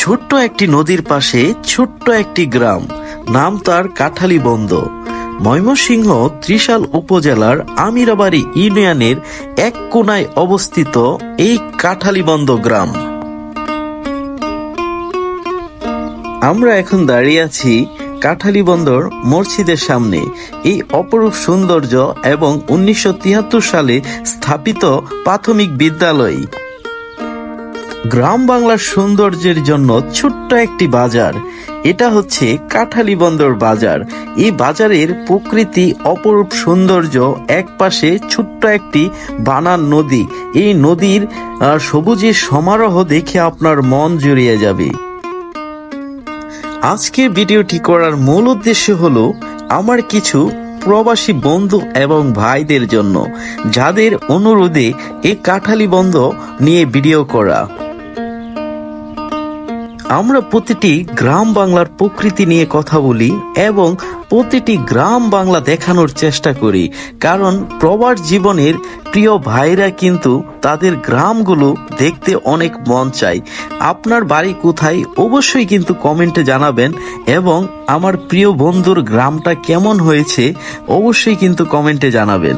ছোট্ট একটি নদীর পাশে ছোট্ট একটি গ্রাম, নাম তার কাঠালীবন্দ। ময়মনসিংহ ত্রিশাল উপজেলার আমিরাবাড়ি ইউনিয়নের এক কোনায় অবস্থিত এই কাঠালীবন্দ গ্রাম। আমরা এখন দাঁড়িয়ে আছি কাঠালীবন্দর মসজিদের সামনে। এই অপরূপ সৌন্দর্য এবং 1973 সালে স্থাপিত প্রাথমিক বিদ্যালয়। গ্রাম বাংলার সৌন্দর্যের জন্য ছোট্ট একটি বাজার, এটা হচ্ছে কাঠালীবন্দর বাজার। এই বাজারের প্রকৃতি অপরূপ সৌন্দর্য, এক পাশে ছোট্ট একটি বানান নদী। এই নদীর সবুজের সমারোহ দেখে আপনার মন জুড়িয়ে যাবে। আজকের ভিডিওটি করার মূল উদ্দেশ্য হলো আমার কিছু প্রবাসী বন্ধু এবং ভাইদের জন্য, যাদের অনুরোধে এই কাঠালীবন্দ নিয়ে ভিডিও করা। আমরা প্রতিটি গ্রাম বাংলার প্রকৃতি নিয়ে কথা বলি এবং প্রতিটি গ্রাম বাংলা দেখানোর চেষ্টা করি, কারণ প্রবাস জীবনের প্রিয় ভাইরা কিন্তু তাদের গ্রামগুলো দেখতে অনেক মন চায়। আপনার বাড়ি কোথায় অবশ্যই কিন্তু কমেন্টে জানাবেন, এবং আমার প্রিয় বন্ধুর গ্রামটা কেমন হয়েছে অবশ্যই কিন্তু কমেন্টে জানাবেন।